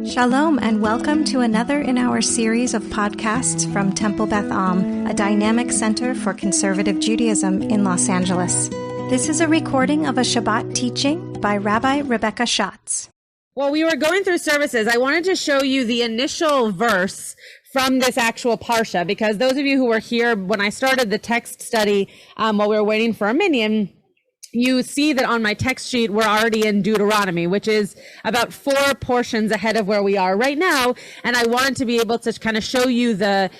Shalom and welcome to another in our series of podcasts from Temple Beth Am, a dynamic center for conservative Judaism in Los Angeles. This is a recording of a Shabbat teaching by Rabbi Rebeca Schatz. While we were going through services, I wanted to show you the initial verse from this actual parsha, because those of you who were here when I started the text study while we were waiting for a minion, you see that on my text sheet, we're already in Deuteronomy, which is about 4 portions ahead of where we are right now. And I wanted to be able to kind of show you the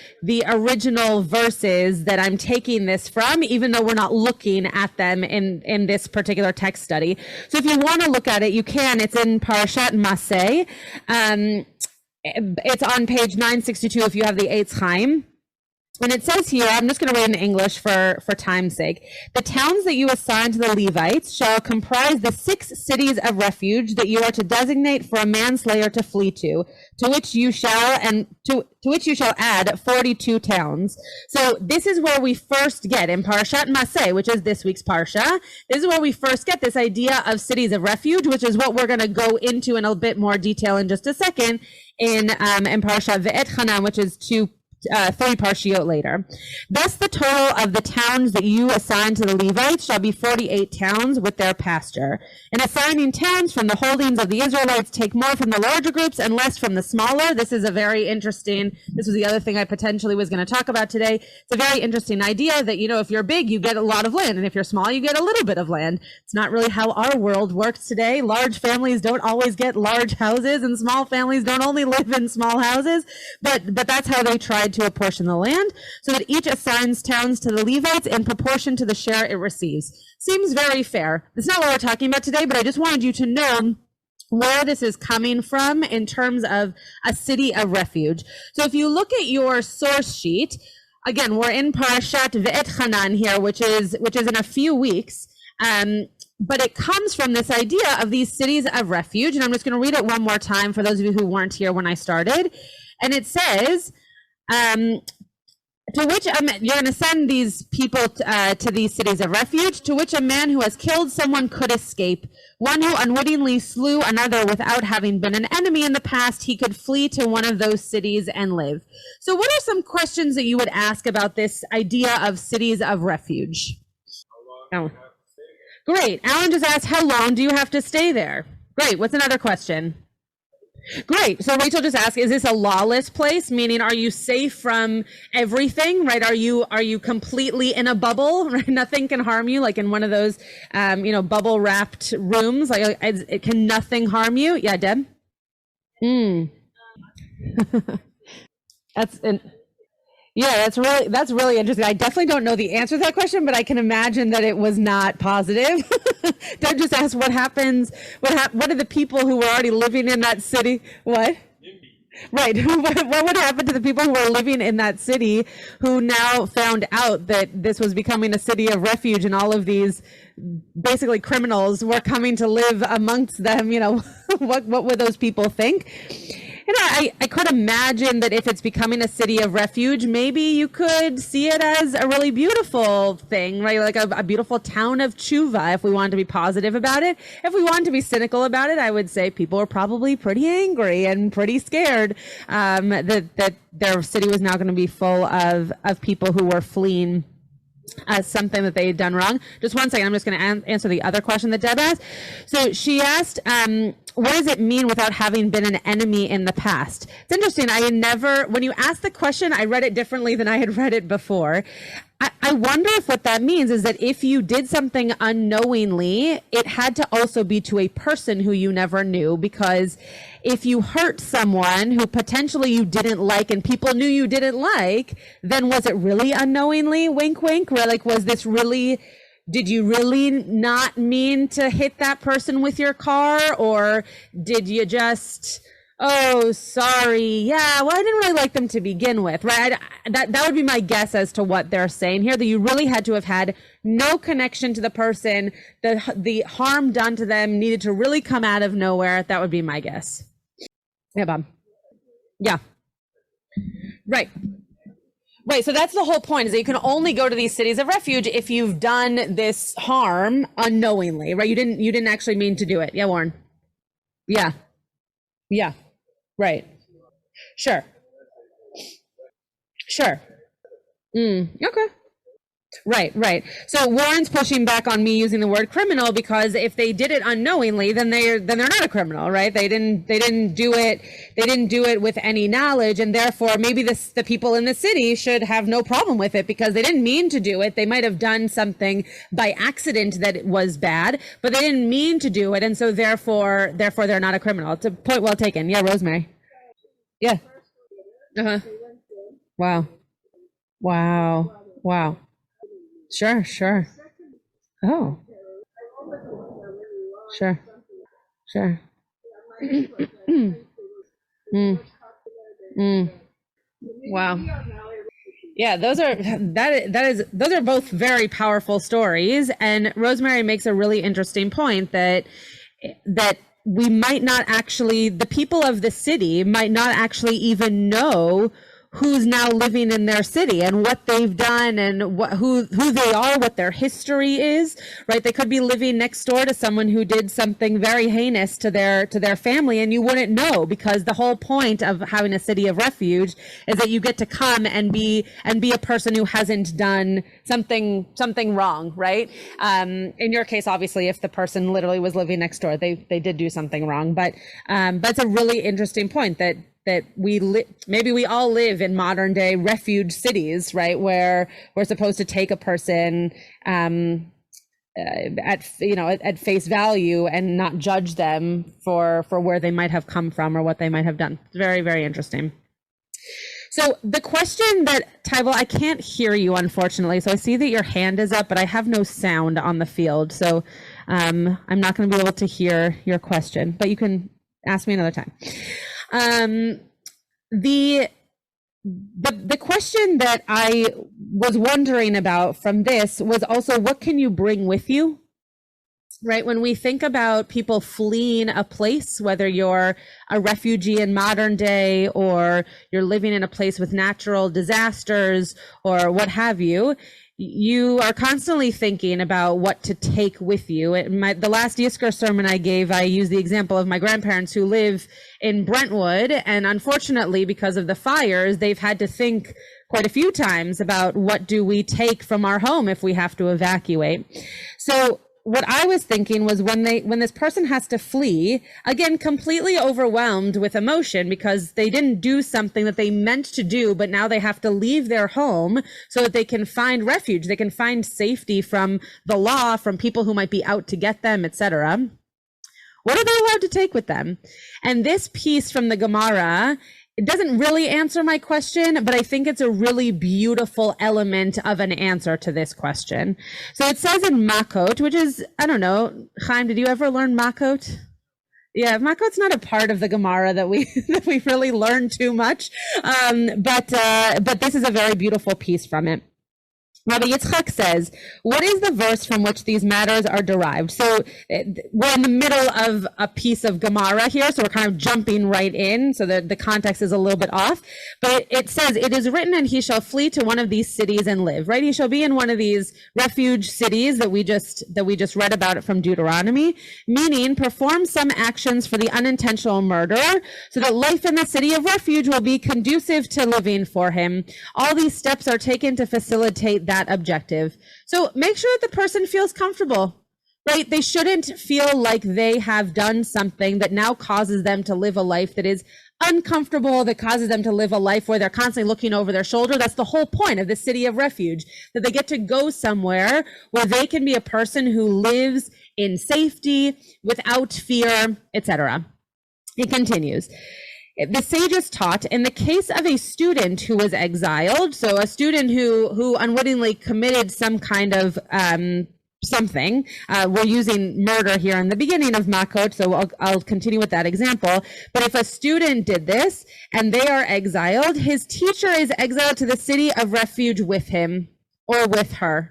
original verses that I'm taking this from, even though we're not looking at them in this particular text study. So if you want to look at it, you can. It's in Parashat Maseh. It's on page 962 if you have the Eitz Chaim. And it says here, I'm just going to read in English for time's sake. The towns that you assign to the Levites shall comprise the 6 cities of refuge that you are to designate for a manslayer to flee to which you shall add 42 towns. So this is where we first get in Parashat Maseh, which is this week's parsha. This is where we first get this idea of cities of refuge, which is what we're going to go into in a bit more detail in just a second in Parashat Ve'et, which is 3 parshiot later. Thus the total of the towns that you assign to the Levites shall be 48 towns with their pasture. In assigning towns from the holdings of the Israelites, take more from the larger groups and less from the smaller. This is a very interesting, this was the other thing I potentially was going to talk about today. It's a very interesting idea that, if you're big, you get a lot of land. And if you're small, you get a little bit of land. It's not really how our world works today. Large families don't always get large houses, and small families don't only live in small houses, but that's how they tried to apportion the land, so that each assigns towns to the Levites in proportion to the share it receives. Seems very fair. That's not what we're talking about today, but I just wanted you to know where this is coming from in terms of a city of refuge. So if you look at your source sheet, again, we're in Parashat Ve'et here, which is in a few weeks. But it comes from this idea of these cities of refuge. And I'm just going to read it one more time for those of you who weren't here when I started. And it says, to which you're going to send these people to these cities of refuge, to which a man who has killed someone could escape. One who unwittingly slew another without having been an enemy in the past, he could flee to one of those cities and live. So what are some questions that you would ask about this idea of cities of refuge? How long do you have to stay there? Great. Alan just asked, how long do you have to stay there? Great. What's another question? Great. So Rachel just asked, is this a lawless place? Meaning, are you safe from everything, right? Are you completely in a bubble, right? Nothing can harm you, like in one of those, bubble wrapped rooms. Like, can nothing harm you? Yeah, Deb? That's really interesting. I definitely don't know the answer to that question, but I can imagine that it was not positive. Deb just asked what happens, what are the people who were already living in that city? What? Right. What would happen to the people who were living in that city who now found out that this was becoming a city of refuge and all of these basically criminals were coming to live amongst them? What would those people think? I could imagine that if it's becoming a city of refuge, maybe you could see it as a really beautiful thing, right? Like a beautiful town of tshuva, if we wanted to be positive about it. If we wanted to be cynical about it, I would say people were probably pretty angry and pretty scared that their city was now going to be full of people who were fleeing something that they had done wrong. Just one second, I'm just going to answer the other question that Deb asked. So she asked, what does it mean without having been an enemy in the past? It's interesting. When you asked the question, I read it differently than I had read it before. I wonder if what that means is that if you did something unknowingly, it had to also be to a person who you never knew, because if you hurt someone who potentially you didn't like and people knew you didn't like, then was it really unknowingly? Wink, wink. Where did you really not mean to hit that person with your car? Or did you just, oh, sorry. Yeah, well, I didn't really like them to begin with, right? That would be my guess as to what they're saying here, that you really had to have had no connection to the person. The harm done to them needed to really come out of nowhere. That would be my guess. Yeah, Bob. Yeah. Right. Right. So that's the whole point, is that you can only go to these cities of refuge if you've done this harm unknowingly, right? You didn't actually mean to do it. Yeah, Warren. Yeah. Yeah. Right. Sure. Sure. Okay. Right. So Warren's pushing back on me using the word criminal because if they did it unknowingly, then they're not a criminal, right? They didn't do it with any knowledge, and therefore maybe the people in the city should have no problem with it because they didn't mean to do it. They might have done something by accident that it was bad, but they didn't mean to do it, and so therefore they're not a criminal. It's a point well taken. Yeah, Rosemary. Yeah. Wow. Sure. Oh, sure. Wow. Yeah, those are both very powerful stories. And Rosemary makes a really interesting point that we might not actually, the people of the city might not actually even know who's now living in their city and what they've done and who they are, what their history is, right? They could be living next door to someone who did something very heinous to their family, and you wouldn't know, because the whole point of having a city of refuge is that you get to come and be a person who hasn't done something wrong, right? In your case, obviously, if the person literally was living next door, they did do something wrong, but it's a really interesting point that maybe we all live in modern day refuge cities, right? Where we're supposed to take a person at face value and not judge them for where they might have come from or what they might have done. Very, very interesting. So the question that, Tybal, I can't hear you, unfortunately. So I see that your hand is up, but I have no sound on the field. So I'm not going to be able to hear your question, but you can ask me another time. The question that I was wondering about from this was also, what can you bring with you? Right? When we think about people fleeing a place, whether you're a refugee in modern day or you're living in a place with natural disasters or what have you, you are constantly thinking about what to take with you. The last Yizkor sermon I gave, I used the example of my grandparents who live in Brentwood, and unfortunately, because of the fires, they've had to think quite a few times about what do we take from our home if we have to evacuate. So what I was thinking was when this person has to flee, again, completely overwhelmed with emotion because they didn't do something that they meant to do, but now they have to leave their home so that they can find refuge. They can find safety from the law, from people who might be out to get them, etc. What are they allowed to take with them? And this piece from the Gemara, it doesn't really answer my question, but I think it's a really beautiful element of an answer to this question. So it says in Makot, which is, I don't know, Chaim, did you ever learn Makot? Yeah, Makot's not a part of the Gemara that we really learn too much, but this is a very beautiful piece from it. Rabbi Yitzchak says, what is the verse from which these matters are derived? So we're in the middle of a piece of Gemara here, so we're kind of jumping right in, so the context is a little bit off. But it says, it is written, and he shall flee to one of these cities and live, right? He shall be in one of these refuge cities that we just read about it from Deuteronomy, meaning perform some actions for the unintentional murderer, so that life in the city of refuge will be conducive to living for him. All these steps are taken to facilitate that objective. So make sure that the person feels comfortable, right? They shouldn't feel like they have done something that now causes them to live a life that is uncomfortable, that causes them to live a life where they're constantly looking over their shoulder. That's the whole point of the city of refuge, that they get to go somewhere where they can be a person who lives in safety, without fear, etc. It continues. The sages taught, in the case of a student who was exiled, so a student who unwittingly committed some kind of something, we're using murder here in the beginning of Makot, so I'll continue with that example. But if a student did this and they are exiled, his teacher is exiled to the city of refuge with him or with her.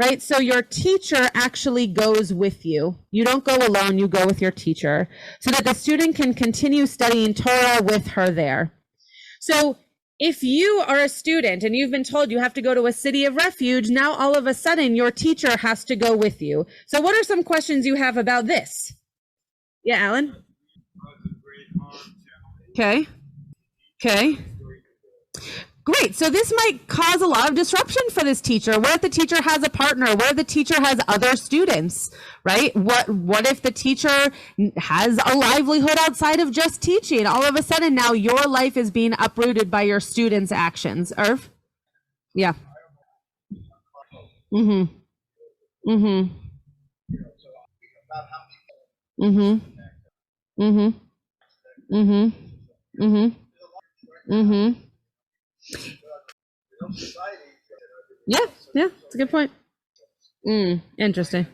Right? So your teacher actually goes with you. You don't go alone, you go with your teacher, so that the student can continue studying Torah with her there. So if you are a student and you've been told you have to go to a city of refuge, now all of a sudden your teacher has to go with you. So what are some questions you have about this? Yeah, Alan? Okay. Okay. Great. So this might cause a lot of disruption for this teacher. What if the teacher has a partner? What if the teacher has other students, right? What if the teacher has a livelihood outside of just teaching? All of a sudden now your life is being uprooted by your students' actions. Irv? Yeah. Mm-hmm. Mm-hmm. Mm-hmm. Mm-hmm. Mm-hmm. Mm-hmm. Mm-hmm. Yeah, yeah, it's a good point. Interesting.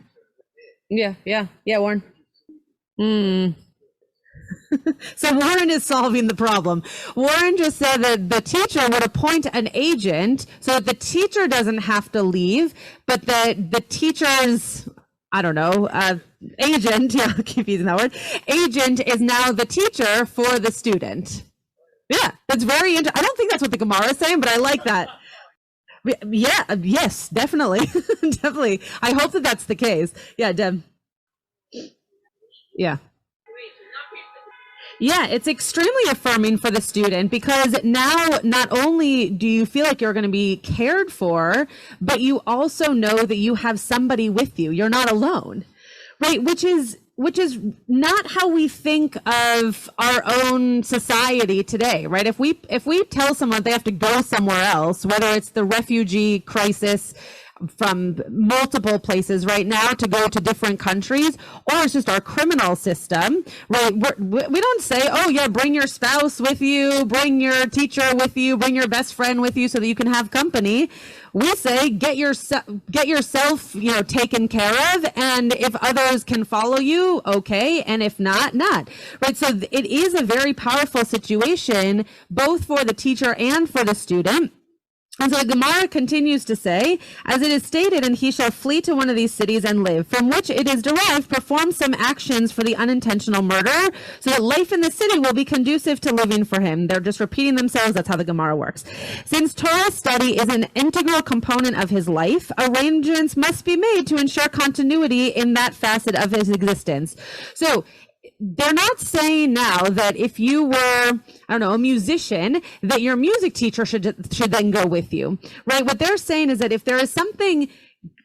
Yeah, Warren. Mm. So Warren is solving the problem. Warren just said that the teacher would appoint an agent so that the teacher doesn't have to leave, but the teacher's, I don't know, agent, yeah, I keep using that word, agent is now the teacher for the student. Yeah, that's very interesting. I don't think that's what the Gemara is saying, but I like that. Yeah, yes, definitely. Definitely. I hope that that's the case. Yeah, Deb. Yeah. Yeah, it's extremely affirming for the student because now not only do you feel like you're going to be cared for, but you also know that you have somebody with you. You're not alone, right? Which is not how we think of our own society today, right? If we tell someone they have to go somewhere else, whether it's the refugee crisis from multiple places right now to go to different countries, or it's just our criminal system, right? We don't say, oh yeah, bring your spouse with you, bring your teacher with you, bring your best friend with you so that you can have company. We say, get yourself, taken care of. And if others can follow you, okay. And if not, not. Right. So it is a very powerful situation, both for the teacher and for the student. And so the Gemara continues to say, as it is stated, and he shall flee to one of these cities and live, from which it is derived, perform some actions for the unintentional murder, so that life in the city will be conducive to living for him. They're just repeating themselves. That's how the Gemara works. Since Torah study is an integral component of his life, arrangements must be made to ensure continuity in that facet of his existence. So they're not saying now that if you were, I don't know, a musician, that your music teacher should then go with you, right? What they're saying is that if there is something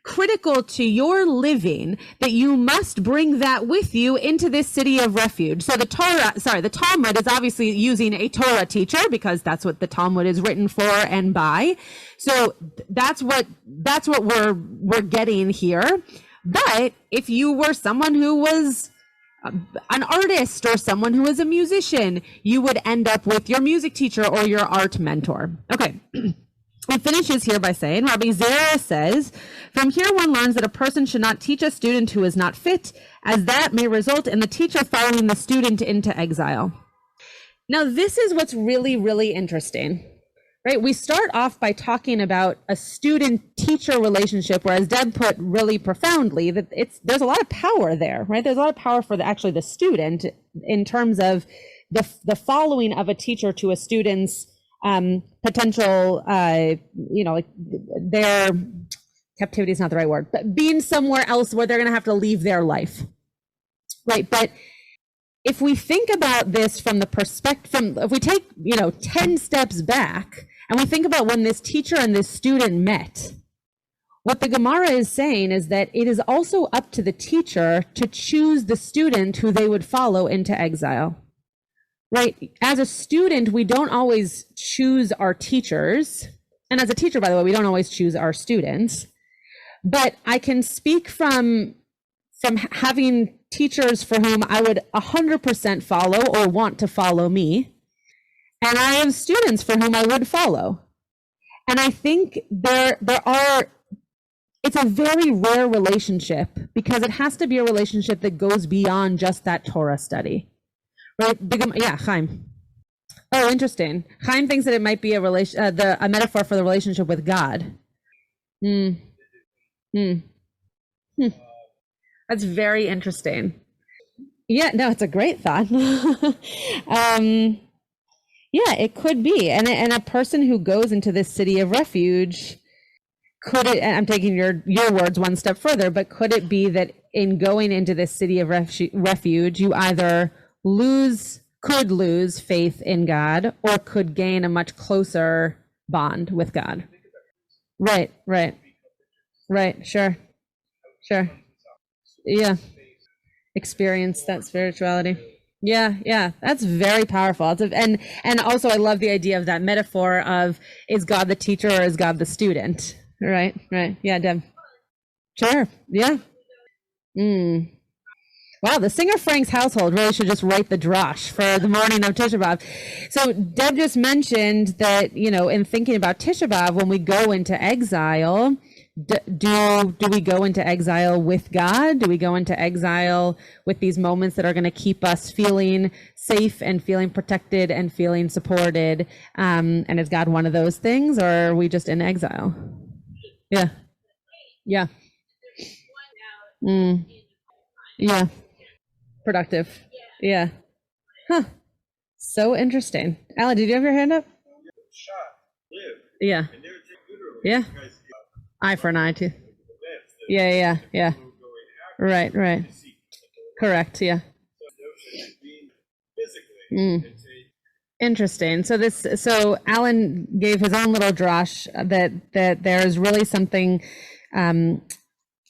critical to your living, that you must bring that with you into this city of refuge. So the Talmud is obviously using a Torah teacher because that's what the Talmud is written for and by. So that's what we're getting here. But if you were someone who was an artist or someone who is a musician, you would end up with your music teacher or your art mentor. Okay. It finishes here by saying, Rabbi Zera says, from here one learns that a person should not teach a student who is not fit, as that may result in the teacher following the student into exile. Now, this is what's really, really interesting, right? We start off by talking about a student-teacher relationship, where, as Deb put really profoundly, that there's a lot of power there, right? There's a lot of power for the student in terms of the following of a teacher to a student's potential, like their captivity is not the right word, but being somewhere else where they're going to have to leave their life, right? But if we think about this from the perspective, if we take, 10 steps back and we think about when this teacher and this student met, what the Gemara is saying is that it is also up to the teacher to choose the student who they would follow into exile, right? As a student, we don't always choose our teachers. And as a teacher, by the way, we don't always choose our students. But I can speak from having teachers for whom I would 100% follow or want to follow me. And I have students for whom I would follow. And I think it's a very rare relationship, because it has to be a relationship that goes beyond just that Torah study, right? Chaim. Oh, interesting. Chaim thinks that it might be a metaphor for the relationship with God. That's very interesting. Yeah, no, it's a great thought. Yeah, it could be. And a person who goes into this city of refuge, could it, and I'm taking your words one step further, but could it be that in going into this city of refuge, you either lose could lose faith in God or could gain a much closer bond with God. Right. Sure. Yeah. Experience that spirituality. Yeah. That's very powerful. And also I love the idea of that metaphor of, is God the teacher or is God the student? Right. Yeah, Deb. Sure. Yeah. Wow, the Singer Franks household really should just write the drash for the morning of Tisha B'Av. So Deb just mentioned that, in thinking about Tisha B'Av, when we go into exile, do we go into exile with God? Do we go into exile with these moments that are going to keep us feeling safe and feeling protected and feeling supported? And is God one of those things, or are we just in exile? Yeah. Yeah. Yeah. Productive. Yeah. Huh. So interesting. Alan, did you have your hand up? Yeah. Yeah. Eye for an eye too. Yeah. Right. Correct. Yeah. Interesting. So Alan gave his own little drash that there is really something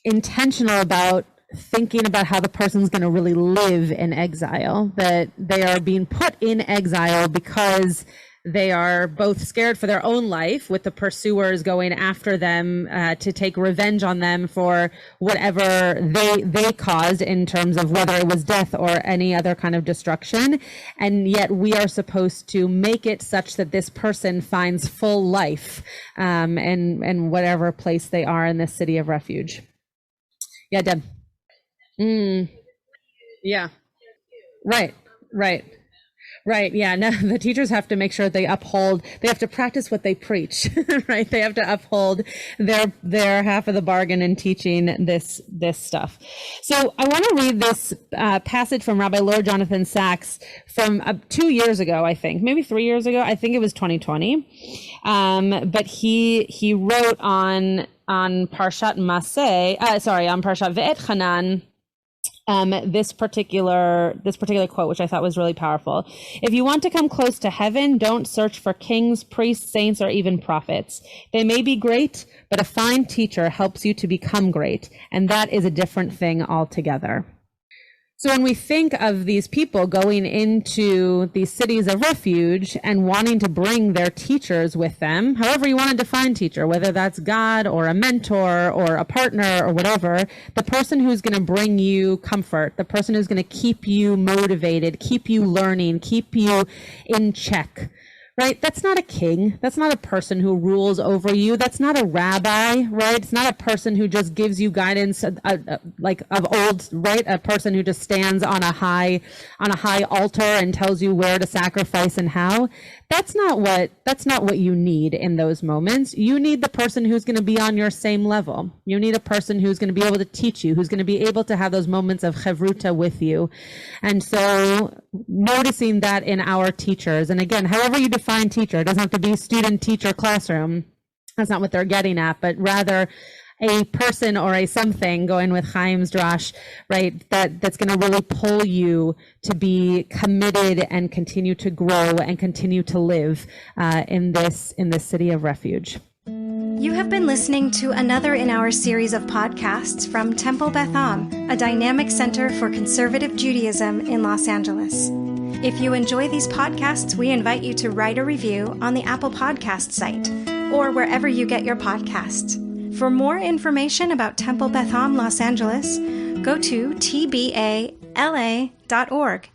intentional about thinking about how the person's going to really live in exile, that they are being put in exile because they are both scared for their own life, with the pursuers going after them to take revenge on them for whatever they caused, in terms of whether it was death or any other kind of destruction. And yet we are supposed to make it such that this person finds full life in whatever place they are in this city of refuge. Yeah, Deb. Yeah. Right. Yeah. No, the teachers have to make sure they have to practice what they preach, right? They have to uphold their half of the bargain in teaching this stuff. So I want to read this passage from Rabbi Lord Jonathan Sachs from 2 years ago, I think, maybe 3 years ago. I think it was 2020. But he wrote on Parshat on Parshat Ve'et Hanan, this particular quote, which I thought was really powerful. If you want to come close to heaven, don't search for kings, priests, saints, or even prophets. They may be great, but a fine teacher helps you to become great, and that is a different thing altogether. So when we think of these people going into these cities of refuge and wanting to bring their teachers with them, however you want to define teacher, whether that's God or a mentor or a partner or whatever, the person who's going to bring you comfort, the person who's going to keep you motivated, keep you learning, keep you in check, right? That's not a king. That's not a person who rules over you. That's not a rabbi, right? It's not a person who just gives you guidance like of old, right? A person who just stands on a high altar and tells you where to sacrifice and how. That's not what you need in those moments. You need the person who's going to be on your same level. You need a person who's going to be able to teach you, who's going to be able to have those moments of chavruta with you. And so noticing that in our teachers, and again, however you define teacher, it doesn't have to be student, teacher, classroom. That's not what they're getting at, but rather a person or a something, going with Chaim's drash, right? That's going to really pull you to be committed and continue to grow and continue to live in this city of refuge. You have been listening to another in our series of podcasts from Temple Beth Am, a dynamic center for conservative Judaism in Los Angeles. If you enjoy these podcasts, we invite you to write a review on the Apple Podcast site or wherever you get your podcasts. For more information about Temple Beth Am Los Angeles, go to tbala.org.